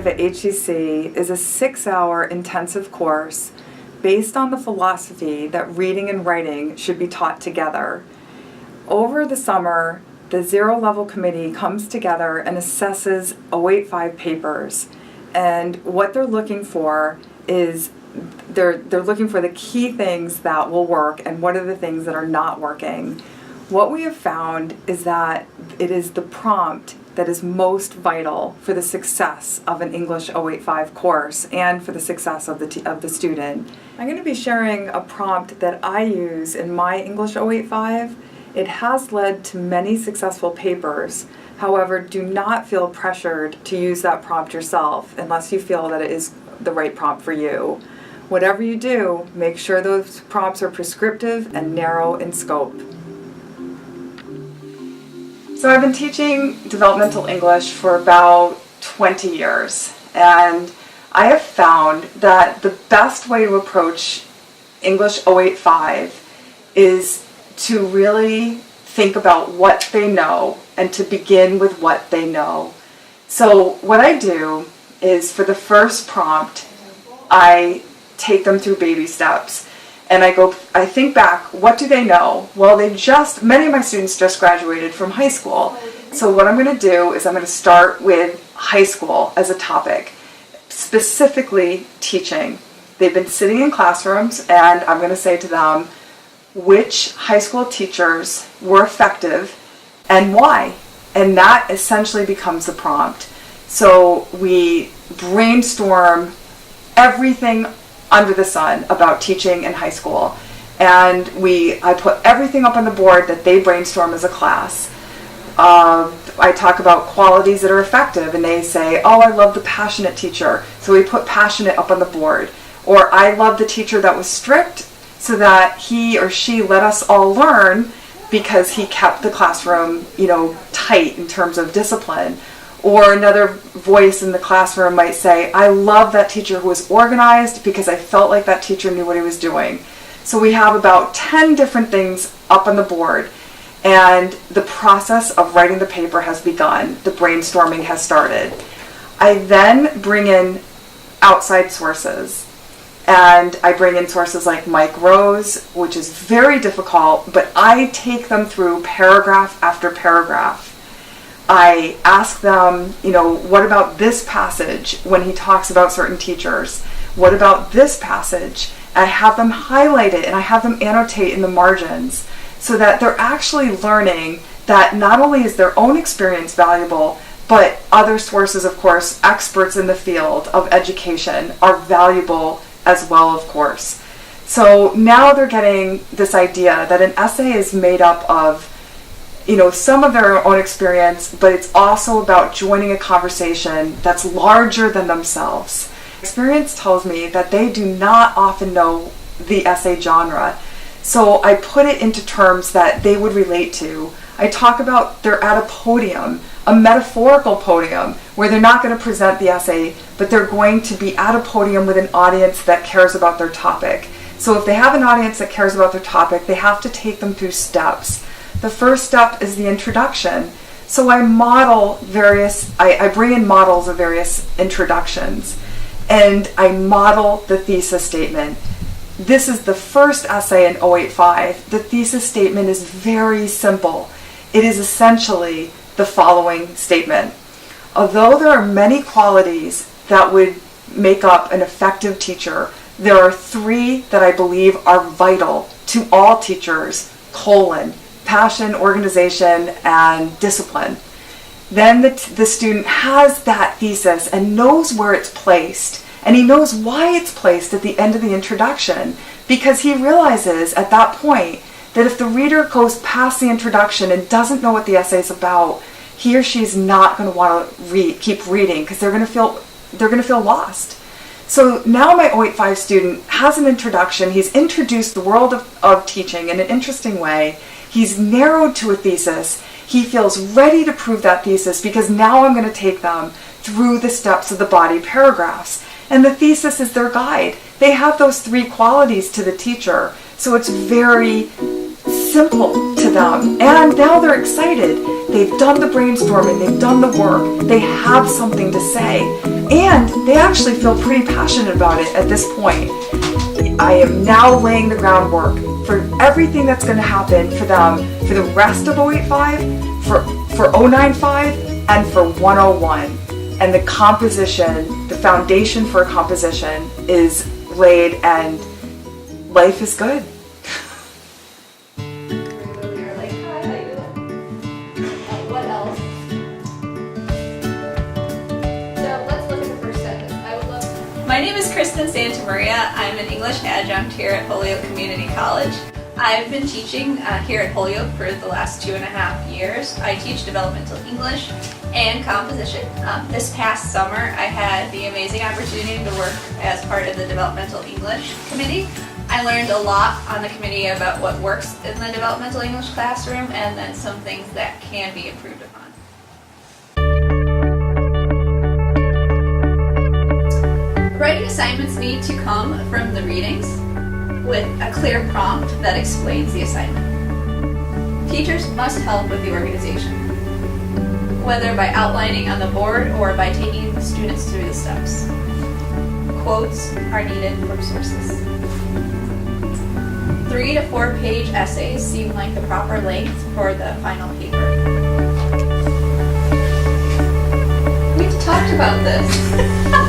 5 at HCC is a 6-hour intensive course based on the philosophy that reading and writing should be taught together. Over the summer, the Zero Level Committee comes together and assesses 085 papers. And what they're looking for is they're looking for the key things that will work and what are the things that are not working. What we have found is that it is the prompt that is most vital for the success of an English 085 course and for the success of the student. I'm going to be sharing a prompt that I use in my English 085. It has led to many successful papers. However, do not feel pressured to use that prompt yourself unless you feel that it is the right prompt for you. Whatever you do, make sure those prompts are prescriptive and narrow in scope. So I've been teaching developmental English for about 20 years, and I have found that the best way to approach English 085 is to really think about what they know and to begin with what they know. So what I do is for the first prompt, I take them through baby steps. And I think back, what do they know? Well, many of my students just graduated from high school. So what I'm going to do is I'm going to start with high school as a topic, specifically teaching. They've been sitting in classrooms, and I'm going to say to them, which high school teachers were effective and why? And that essentially becomes the prompt. So we brainstorm everything under the sun about teaching in high school. And I put everything up on the board that they brainstorm as a class. I talk about qualities that are effective, and they say, oh, I love the passionate teacher. So we put passionate up on the board. Or I love the teacher that was strict so that he or she let us all learn because he kept the classroom, tight in terms of discipline. Or another voice in the classroom might say, I love that teacher who was organized because I felt like that teacher knew what he was doing. So we have about 10 different things up on the board, and the process of writing the paper has begun. The brainstorming has started. I then bring in outside sources, and I bring in sources like Mike Rose, which is very difficult, but I take them through paragraph after paragraph. I ask them, what about this passage when he talks about certain teachers? What about this passage? I have them highlight it and I have them annotate in the margins so that they're actually learning that not only is their own experience valuable, but other sources, of course, experts in the field of education are valuable as well, of course. So now they're getting this idea that an essay is made up of some of their own experience, but it's also about joining a conversation that's larger than themselves. Experience tells me that they do not often know the essay genre, so I put it into terms that they would relate to. I talk about they're at a podium, a metaphorical podium, where they're not going to present the essay, but they're going to be at a podium with an audience that cares about their topic. So if they have an audience that cares about their topic, they have to take them through steps. The first step is the introduction. So I bring in models of various introductions, and I model the thesis statement. This is the first essay in 085. The thesis statement is very simple. It is essentially the following statement. Although there are many qualities that would make up an effective teacher, there are 3 that I believe are vital to all teachers, passion, organization, and discipline. Then the student has that thesis and knows where it's placed, and he knows why it's placed at the end of the introduction, because he realizes at that point that if the reader goes past the introduction and doesn't know what the essay is about, he or she is not going to want to keep reading because they're going to feel lost. So now my 085 student has an introduction. He's introduced the world of teaching in an interesting way. He's narrowed to a thesis. He feels ready to prove that thesis because now I'm going to take them through the steps of the body paragraphs. And the thesis is their guide. They have those 3 qualities to the teacher. So it's very simple to them. And now they're excited. They've done the brainstorming. They've done the work. They have something to say. And they actually feel pretty passionate about it at this point. I am now laying the groundwork for everything that's going to happen for them for the rest of 085, for 095, and for 101. And the composition, the foundation for a composition is laid, and life is good. You're like, hi, how you doing? What else? So let's look at the first sentence. I would love. My name is Kristin Santamaria. I'm an English adjunct here at Holyoke Community College. I've been teaching here at Holyoke for the last 2.5 years. I teach developmental English and composition. This past summer I had the amazing opportunity to work as part of the developmental English committee. I learned a lot on the committee about what works in the developmental English classroom and then some things that can be improved upon. Writing assignments need to come from the readings with a clear prompt that explains the assignment. Teachers must help with the organization, whether by outlining on the board or by taking the students through the steps. Quotes are needed from sources. 3 to 4 page essays seem like the proper length for the final paper. We've talked about this.